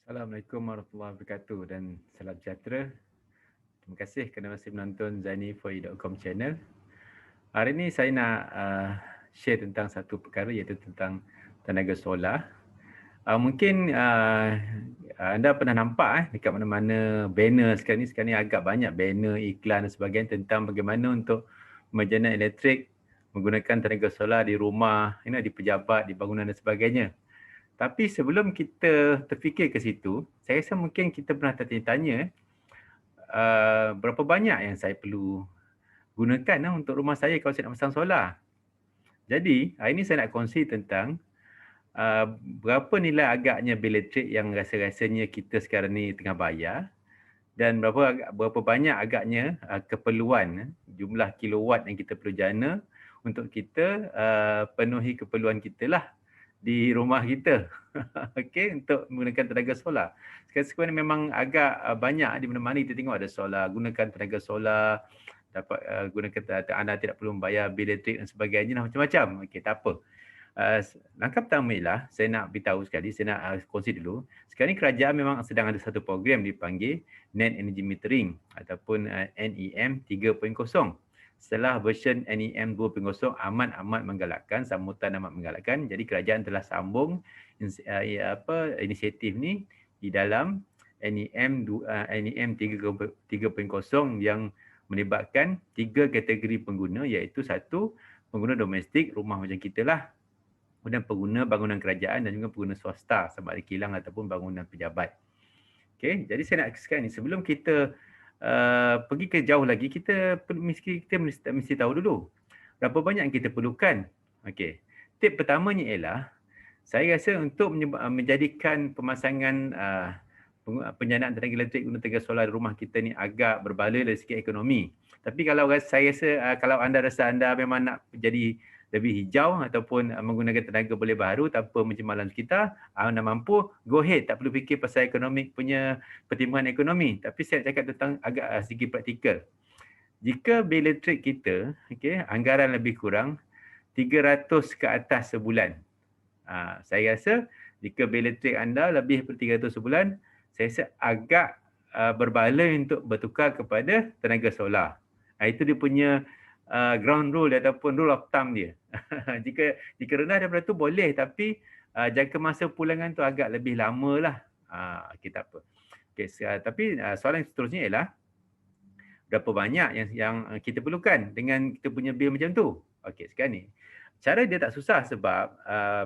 Assalamualaikum warahmatullahi wabarakatuh dan salam sejahtera. Terima kasih kerana masih menonton zaini4u.com channel. Hari ini saya nak share tentang satu perkara iaitu tentang tenaga solar. Mungkin anda pernah nampak dekat mana-mana banner sekarang ni agak banyak banner, iklan dan sebagainya tentang bagaimana untuk menjana elektrik menggunakan tenaga solar di rumah, di pejabat, di bangunan dan sebagainya. Tapi sebelum kita terfikir ke situ, saya rasa mungkin kita pernah tertanya-tanya berapa banyak yang saya perlu gunakan untuk rumah saya kalau saya nak pasang solar. Jadi, hari ini saya nak kongsi tentang berapa nilai agaknya bil elektrik yang rasa-rasanya kita sekarang ni tengah bayar dan berapa banyak agaknya keperluan jumlah kilowatt yang kita perlu jana untuk kita penuhi keperluan kita lah di rumah kita. Okey, untuk menggunakan tenaga solar. Sekarang ni memang agak banyak di mana-mana kita tengok ada solar, gunakan tenaga solar, dapat gunakan anda tidak perlu membayar bil elektrik dan sebagainya macam-macam. Okey, tak apa. Langkah pertama ialah saya nak beritahu sekali, saya nak kongsi dulu. Sekarang ni kerajaan memang sedang ada satu program dipanggil Net Energy Metering ataupun NEM 3.0. Setelah version NEM 2.0 amat menggalakkan, sambutan amat menggalakkan. Jadi kerajaan telah sambung inisiatif ni di dalam NEM 3.0 yang melibatkan 3 kategori pengguna iaitu satu, pengguna domestik, rumah macam kita lah. Kemudian pengguna bangunan kerajaan dan juga pengguna swasta sama ada kilang ataupun bangunan pejabat. Okey, jadi saya nak sekarang ni sebelum kita pergi ke jauh lagi, kita mesti tahu dulu berapa banyak yang kita perlukan. Okey. Tip pertamanya ialah saya rasa untuk menjadikan pemasangan penjanaan tenaga elektrik guna tenaga solar di rumah kita ni agak berbala dari segi ekonomi. Tapi kalau saya rasa kalau anda rasa anda memang nak jadi lebih hijau ataupun menggunakan tenaga boleh baru tanpa mencemar alam sekitar, anda mampu, go ahead. Tak perlu fikir pasal ekonomi punya pertimbangan ekonomi. Tapi saya nak cakap tentang agak segi praktikal. Jika bil elektrik kita, anggaran lebih kurang 300 ke atas sebulan. Saya rasa jika bil elektrik anda lebih daripada 300 sebulan, saya rasa agak berbala untuk bertukar kepada tenaga solar. Itu dia punya ground rule ataupun rule of thumb dia. jika rendah daripada tu boleh, tapi jangka masa pulangan tu agak lebih lama lah. Okay, tak apa. Okay, tapi soalan seterusnya ialah berapa banyak yang kita perlukan dengan kita punya bil macam tu. Okey, sekarang ni cara dia tak susah sebab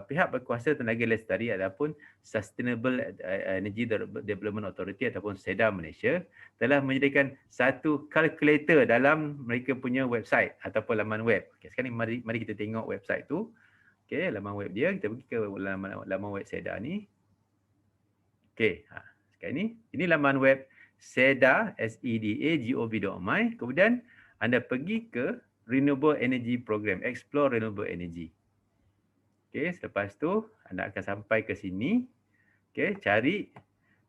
pihak berkuasa tenaga lestari ataupun Sustainable Energy Development Authority ataupun SEDA Malaysia telah menyediakan satu kalkulator dalam mereka punya website ataupun laman web. Okey, sekarang ni mari kita tengok website tu. Okey, laman web dia, kita pergi ke laman web SEDA ni. Okey, sekarang ni ini laman web SEDA, SEDA.gov.my. Kemudian anda pergi ke Renewable Energy Program, Explore Renewable Energy. Okey, selepas tu anda akan sampai ke sini. Okey, cari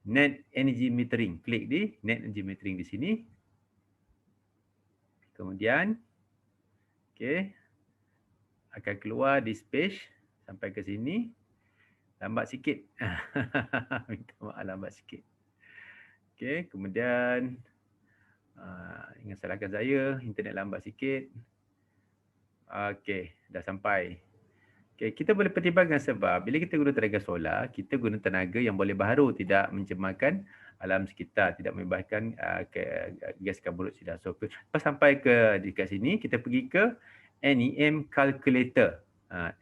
Net Energy Metering. Klik di Net Energy Metering di sini. Kemudian okey, akan keluar this page sampai ke sini. Lambat sikit. Minta maaf lambat sikit. Okey, kemudian ingat salahkan saya, internet lambat sikit. Okey, dah sampai. Okey, kita boleh pertimbangkan sebab bila kita guna tenaga solar, kita guna tenaga yang boleh baharu, tidak mencemarkan alam sekitar, tidak membebaskan gas karbon dioksida. So, lepas sampai ke dekat sini, kita pergi ke NEM Calculator.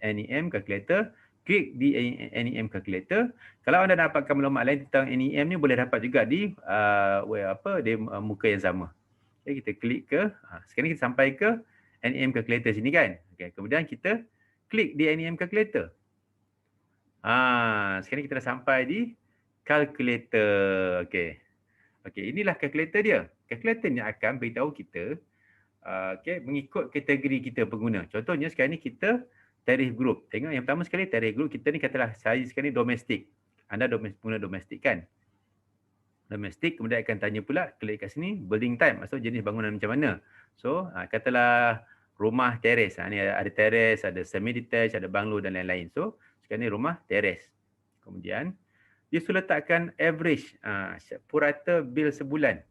NEM Calculator, klik di NEM Calculator. Kalau anda dapatkan maklumat lain tentang NEM ni, boleh dapat juga di muka yang sama. Okay, kita klik ke, sekarang kita sampai ke NEM Calculator sini kan. Okay, kemudian kita klik di NEM Calculator. Sekarang kita dah sampai di Calculator. Okay. Okay, inilah kalkulator dia. Kalkulator ni akan beritahu kita mengikut kategori kita pengguna. Contohnya sekarang ni kita tarikh group. Tengok yang pertama sekali tarikh group kita ni katalah saya sekarang ni domestik. Anda pengguna domestik kan? Domestik, kemudian akan tanya pula, klik kat sini, building type, maksud jenis bangunan macam mana. So, katalah rumah teres. Ni ada teres, ada semi-detached, ada banglo dan lain-lain. So, sekarang ni rumah teres. Kemudian, dia sudah letakkan average, purata bil sebulan.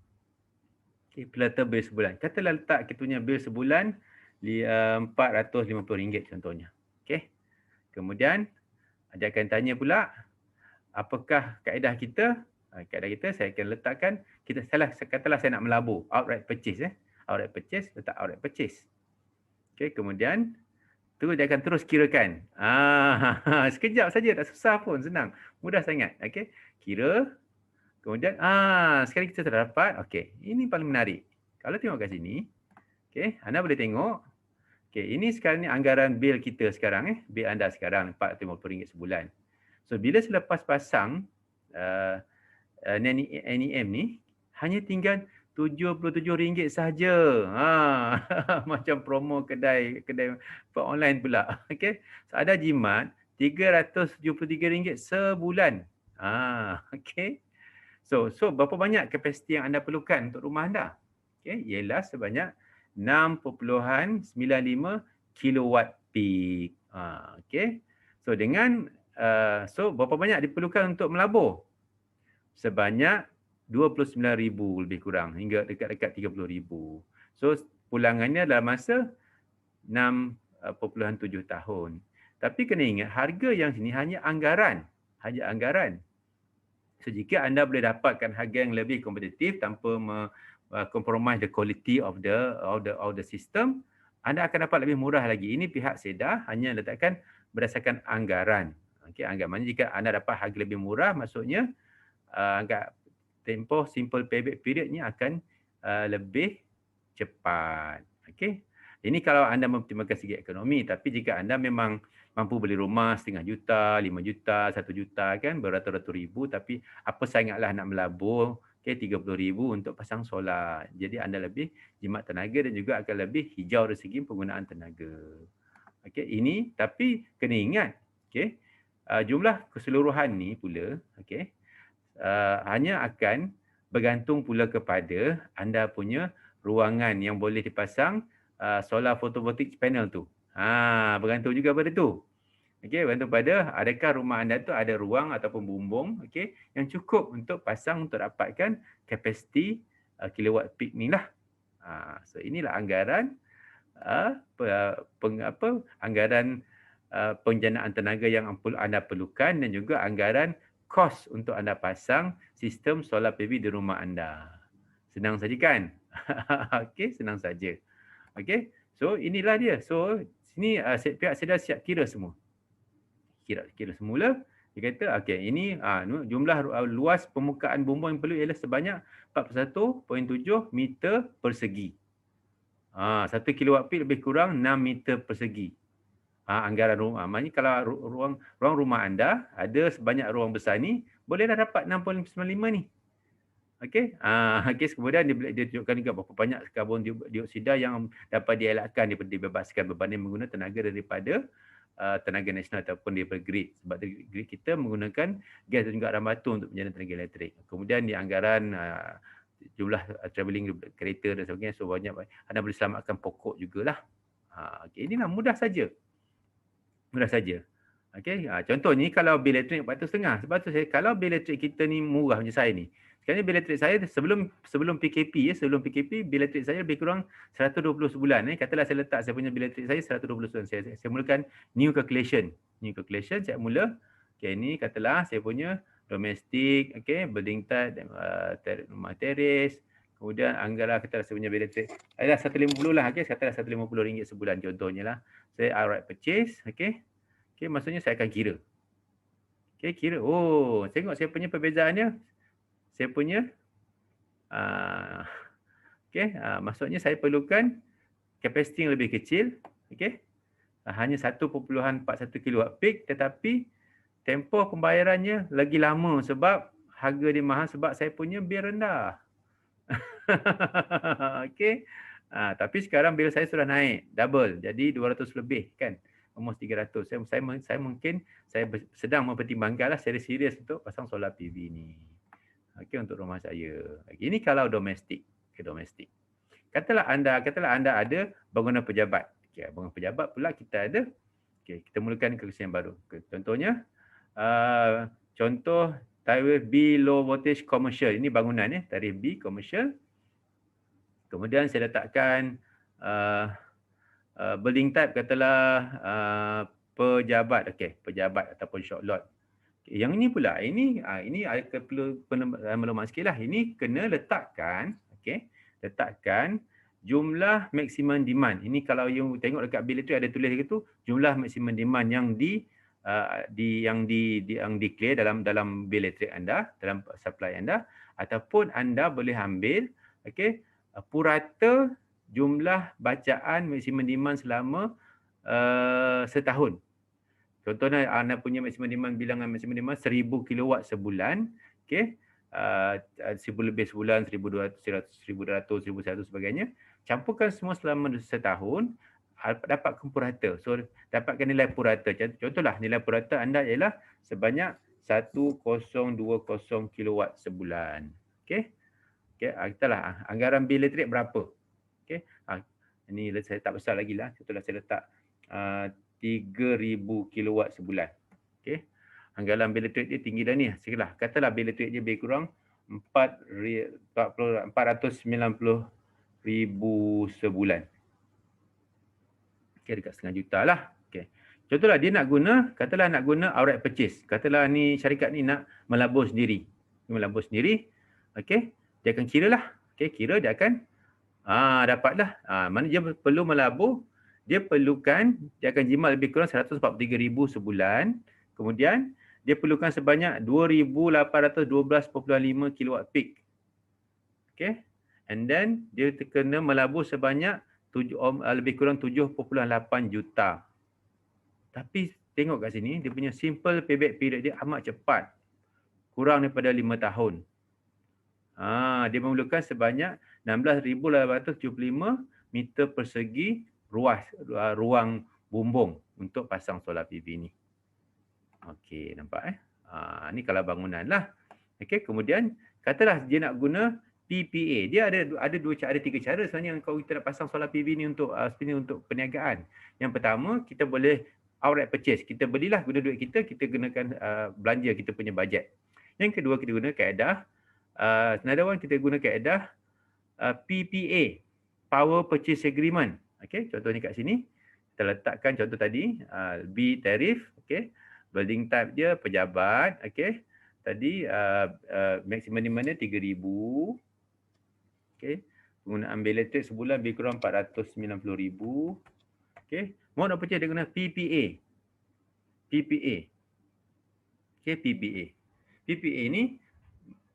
Okay, purata bil sebulan. Katalah letak kita punya bil sebulan RM450 contohnya. Okay. Kemudian dia akan tanya pula, apakah kaedah kita? Kaedah kita saya akan letakkan, katalah saya nak melabur outright purchase. Outright purchase, letak outright purchase. Okay, kemudian tu dia akan terus kirakan. Sekejap saja, tak susah pun, senang. Mudah sangat. Okay. Kira. Kemudian, sekarang kita sudah dapat. Okay, ini paling menarik. Kalau tengok kat sini, okay, anda boleh tengok. Okay, ini sekarang ni anggaran bil kita sekarang. Bil anda sekarang RM450 sebulan. So, bila selepas pasang NEM ni, hanya tinggal RM77 sahaja. Macam promo kedai online pula. Okay. So, ada jimat RM373 sebulan. Okay. So berapa banyak kapasiti yang anda perlukan untuk rumah anda? Okay, ialah sebanyak 6.95 kilowatt peak. Okay. So dengan berapa banyak diperlukan untuk melabur? Sebanyak 29,000 lebih kurang, hingga dekat-dekat 30,000. So pulangannya dalam masa 6.7 tahun. Tapi kena ingat, harga yang sini hanya anggaran. So jika anda boleh dapatkan harga yang lebih kompetitif tanpa compromise the quality of the system, anda akan dapat lebih murah lagi. Ini pihak SEDA hanya letakkan berdasarkan anggaran. Okey, anggaran jika anda dapat harga lebih murah, maksudnya tempoh simple payback periodnya akan lebih cepat. Okey. Ini kalau anda mempertimbangkan segi ekonomi, tapi jika anda memang mampu beli rumah setengah juta, 5 juta, 1 juta kan, beratus-ratus ribu, tapi apa sangatlah nak melabur, okay, 30,000 untuk pasang solar. Jadi anda lebih jimat tenaga dan juga akan lebih hijau dari segi penggunaan tenaga. Okey, ini tapi kena ingat, okey, jumlah keseluruhan ni pula, okey, hanya akan bergantung pula kepada anda punya ruangan yang boleh dipasang solar photovoltaic panel tu. Bergantung juga pada tu. Okey, bergantung pada adakah rumah anda tu ada ruang ataupun bumbung, okey, yang cukup untuk pasang untuk dapatkan kapasiti kilowatt peak ni lah. So inilah anggaran anggaran penjanaan tenaga yang anda perlukan dan juga anggaran kos untuk anda pasang sistem solar PV di rumah anda. Senang saja kan? Okey, senang saja. Okey. So inilah dia. So sini pihak SEDA siap kira semua. Kira semula. Dia kata okey, ini jumlah luas permukaan bumbung yang perlu ialah sebanyak 41.7 meter persegi. 1 kilowatt peak lebih kurang 6 meter persegi. Anggaran rumah. Maksudnya kalau ruang rumah anda ada sebanyak ruang besar ni, bolehlah dapat 6.95 ni. Okey. Kemudian dia tunjukkan juga berapa banyak karbon dioksida yang dapat dielakkan daripada dibebaskan berbanding menggunakan tenaga daripada tenaga nasional ataupun daripada grid. Sebab grid kita menggunakan gas dan juga arang batu untuk menjana tenaga elektrik. Kemudian di anggaran jumlah travelling kereta dan sebagainya, so banyak anda boleh selamatkan pokok jugalah. Okay, inilah mudah saja. Okey, contoh ni kalau bil elektrik 4.5. Sebab tu kalau bil elektrik kita ni murah macam saya ni. Sekarang ni bil elektrik saya sebelum PKP bil elektrik saya lebih kurang 120 sebulan. Katalah saya letak saya punya bil elektrik saya 120 sebulan. Saya mulakan new calculation. Saya mula, okey, ni katalah saya punya domestik, okey, building type, rumah teres. Kemudian anggaran katalah saya punya bil elektrik adalah 150 lah, okey, katalah RM150 sebulan contohnya lah. Saya outright purchase, okey. Okey, maksudnya saya akan kira. Okey, kira. Oh, tengok saya punya perbezaannya. Saya punya maksudnya saya perlukan kapasiti yang lebih kecil, okey. Hanya 1.41 kilowatt peak, tetapi tempoh pembayarannya lagi lama sebab harga dia mahal sebab saya punya bil rendah. Okey. Tapi sekarang bil saya sudah naik double, jadi 200 lebih kan. Almost 300. Saya mungkin sedang mempertimbangkanlah serius untuk pasang solar PV ni. Okey, untuk rumah saya. Ini kalau domestik, Katalah anda ada bangunan pejabat. Okey, bangunan pejabat pula kita ada. Okey, kita mulakan kesesian baru. Contohnya contoh tarif B low voltage commercial. Ini bangunan tarif B commercial. Kemudian saya letakkan building type katalah pejabat, pejabat ataupun short lot. Yang ini pula, ini perlu maklumat sikit lah. Ini kena letakkan, letakkan jumlah maximum demand. Ini kalau you tengok dekat bil itu ada tulis gitu, jumlah maximum demand yang declare dalam bil elektrik anda, dalam supply anda, ataupun anda boleh ambil purata jumlah bacaan maximum demand selama setahun. Contohnya anda punya maximum demand, bilangan maximum demand 1000 kilowatt sebulan, 1000 lebih sebulan, 1200, 1200, 1100 sebagainya. Campurkan semua selama setahun, dapatkan purata. So dapatkan nilai purata. Contohlah nilai purata anda ialah sebanyak 1020 kilowatt sebulan. Katalah anggaran bil elektrik berapa? Ini saya tak besar lagi lah. Contohlah saya letak 3,000 kilowatt sebulan. Anggaran bil elektrik dia tinggi dah ni. Sekilah, katalah bil elektrik dia lebih kurang 490,000 sebulan. Dekat setengah juta lah. Contohlah dia nak guna, katalah nak guna outright purchase. Katalah ni syarikat ni nak melabur sendiri. Melabur sendiri. Dia akan kira lah. Kira dia akan dapatlah. Mana dia perlu melabur, dia akan jimat lebih kurang 143,000 sebulan. Kemudian dia perlukan sebanyak 2,812.5 kilowatt peak. And then dia kena melabur sebanyak lebih kurang 7.8 juta. Tapi tengok kat sini, dia punya simple payback period dia amat cepat. Kurang daripada 5 tahun. Dia memerlukan sebanyak 16,875 meter persegi ruang bumbung untuk pasang solar PV ni. Okey, nampak ni kalau bangunan lah. Kemudian katalah dia nak guna PPA. Dia ada tiga cara sebenarnya kalau kita nak pasang solar PV ni untuk perniagaan. Yang pertama, kita boleh outright purchase. Kita belilah guna duit kita gunakan belanja kita punya bajet. Yang kedua, kita guna kaedah another one, kita guna kaedah PPA, Power Purchase Agreement. Contohnya kat sini kita letakkan contoh tadi B tarif, building type dia pejabat, tadi maximum demand dia 3,000. Penggunaan bil elektrik sebulan lebih kurang 490,000. Mau nak percaya dia guna PPA.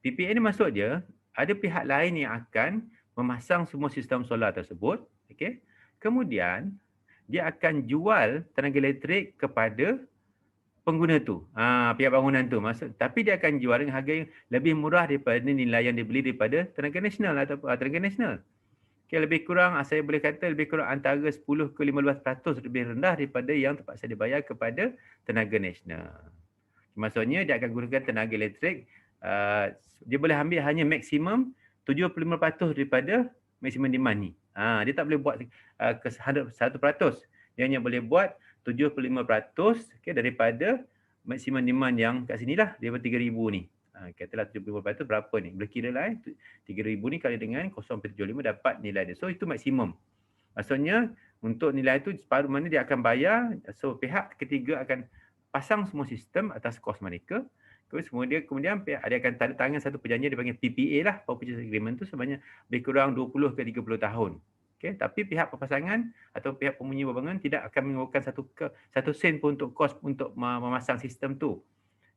PPA ni maksud dia ada pihak lain yang akan memasang semua sistem solar tersebut. Kemudian dia akan jual tenaga elektrik kepada pengguna tu, pihak bangunan tu. Tapi dia akan jual dengan harga yang lebih murah daripada nilai yang dibeli daripada tenaga nasional atau tenaga nasional. Lebih kurang, saya boleh kata lebih kurang antara 10 ke 15% lebih rendah daripada yang terpaksa dibayar kepada tenaga nasional. Maksudnya dia akan gunakan tenaga elektrik, dia boleh ambil hanya maksimum 75% daripada maksimum demand ni. Dia tak boleh buat ke 100%. Dia hanya boleh buat 75% daripada maksimum demand yang kat sini lah, daripada 3,000 ni. Katalah 75% berapa ni? Boleh kira lah 3,000 ni kali dengan 0.75 dapat nilai dia. So itu maksimum. Maksudnya untuk nilai itu separuh mana dia akan bayar. So pihak ketiga akan pasang semua sistem atas kos mereka. Kemudian dia akan tanda tangan satu perjanjian dipanggil PPA lah, Power Purchase Agreement tu sebanyak lebih kurang 20 ke 30 tahun. Tapi pihak perpasangan atau pihak pemunyi bangunan tidak akan mengeluarkan satu sen pun untuk kos untuk memasang sistem tu.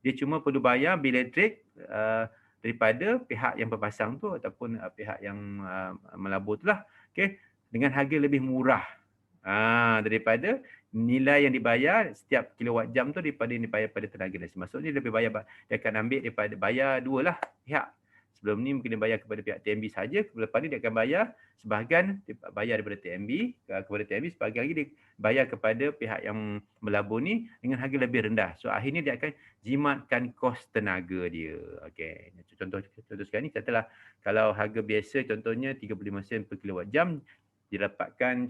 Dia cuma perlu bayar bil elektrik daripada pihak yang berpasang tu ataupun pihak yang melabur tu lah. Dengan harga lebih murah daripada nilai yang dibayar setiap kilowatt jam tu daripada yang dibayar pada tenaga nasional. Maksudnya dia lebih bayar, dia akan ambil daripada bayar dua lah pihak. Sebelum ni mungkin dia bayar kepada pihak TMB saja, lepas ni dia akan bayar sebahagian bayar daripada TMB kepada TMB, sebahagian lagi dia bayar kepada pihak yang melabur ni dengan harga lebih rendah. So akhirnya dia akan jimatkan kos tenaga dia. Okey. Contoh sekarang ni katalah kalau harga biasa contohnya 35 sen per kilowatt jam, didapatkan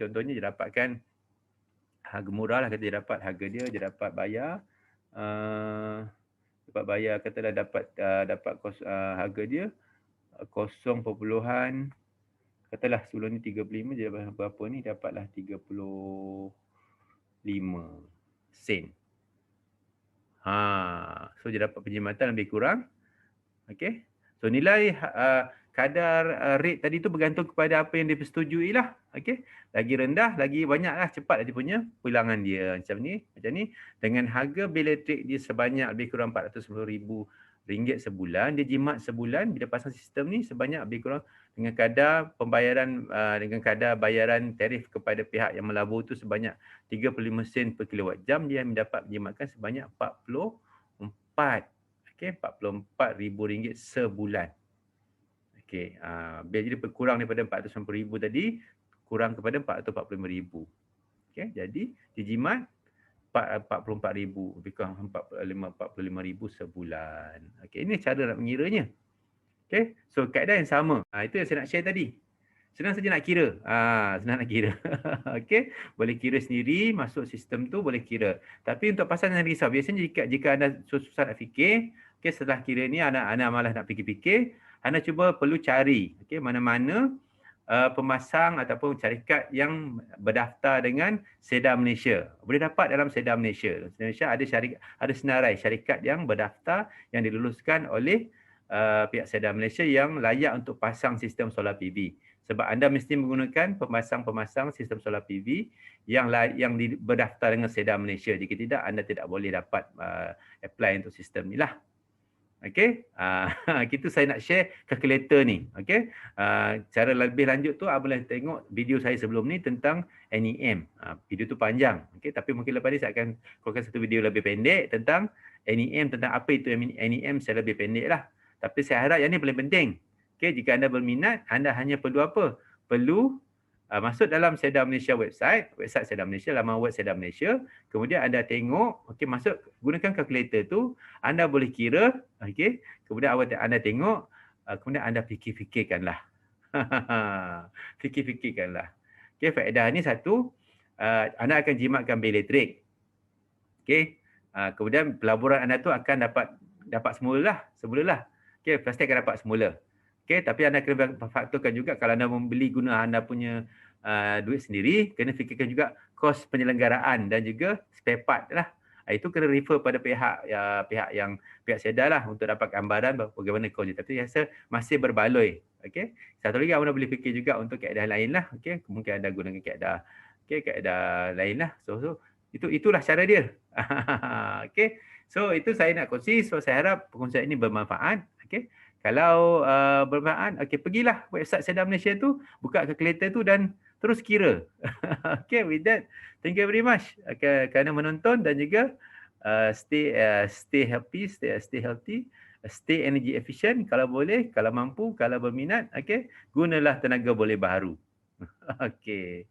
harga murah lah, kata dia dapat harga dia dapat bayar dapat bayar, katalah dapat harga dia 0, katalah sebelum ni 35 je, berapa ni dapatlah 35 sen. So dia dapat penjimatan lebih kurang. Okey. So nilai kadar rate tadi tu bergantung kepada apa yang dipersetujui lah. Okey. Lagi rendah, lagi banyaklah cepat dia punya pulangan dia. Macam ni. Dengan harga bil elektrik dia sebanyak lebih kurang RM410,000 sebulan, dia jimat sebulan bila pasang sistem ni sebanyak lebih kurang dengan kadar pembayaran dengan kadar bayaran tarif kepada pihak yang melabur tu sebanyak 35 sen per kilowatt jam, dia mendapat menjimatkan sebanyak 44 RM44,000 sebulan. Okey, bil jadi berkurang daripada 490,000 tadi kurang kepada 445,000. Okey, jadi dijimat 44,000 lebih kurang 45,000 sebulan. Okey, ini cara nak mengiranya. Okey, so kaedah yang sama. Itu yang saya nak share tadi. Senang saja nak kira. Senang nak kira. Okey, boleh kira sendiri, masuk sistem tu boleh kira. Tapi untuk pasal jangan risau. Biasanya jika anda susah nak fikir, okey, setelah kira ni anda malas nak fikir-fikir, anda cuba perlu cari, okey, mana-mana pemasang ataupun syarikat yang berdaftar dengan Seda Malaysia. Boleh dapat dalam Seda Malaysia. Malaysia ada senarai syarikat yang berdaftar yang diluluskan oleh pihak Seda Malaysia yang layak untuk pasang sistem solar PV. Sebab anda mesti menggunakan pemasang-pemasang sistem solar PV yang berdaftar dengan Seda Malaysia. Jika tidak, anda tidak boleh dapat apply untuk sistem ni lah. Okey, itu saya nak share kalkulator ni. Okey, cara lebih lanjut tu boleh tengok video saya sebelum ni tentang NEM. Video tu panjang. Okey, tapi mungkin lepas ni saya akan keluarkan satu video lebih pendek tentang NEM, tentang apa itu NEM secara lebih pendek lah. Tapi saya harap yang ni paling penting. Okey, jika anda berminat, anda hanya perlu apa? Perlu masuk dalam Seda Malaysia website Seda Malaysia, laman web Seda Malaysia. Kemudian anda tengok, okey, masuk gunakan kalkulator tu, anda boleh kira, okey. Kemudian anda tengok, kemudian anda fikir-fikirkanlah. Fikir-fikirkanlah. Okey, faedah ni satu, anda akan jimatkan bil elektrik. Okey. Kemudian pelaburan anda tu akan dapat semula. Okey, pasti akan dapat semula. Okey, tapi anda kena faktorkan juga kalau anda membeli guna anda punya duit sendiri, kena fikirkan juga kos penyelenggaraan dan juga spare part lah. Itu kena refer pada pihak Seda lah untuk dapat gambaran bagaimana kos dia. Tapi saya rasa masih berbaloi. Okey. Satu lagi anda boleh fikir juga untuk kaedah lain lah. Okey, mungkin anda gunakan kaedah lain lah. So itulah cara dia. Okey. So itu saya nak kongsi. So saya harap perkongsian ini bermanfaat. Okey. Kalau bermanfaat, okey, pergilah website Seda Malaysia tu, buka kalkulator tu dan terus kira. Okay, with that, thank you very much kerana menonton dan juga stay healthy, stay energy efficient kalau boleh, kalau mampu, kalau berminat, okay, gunalah tenaga boleh baharu. Okay.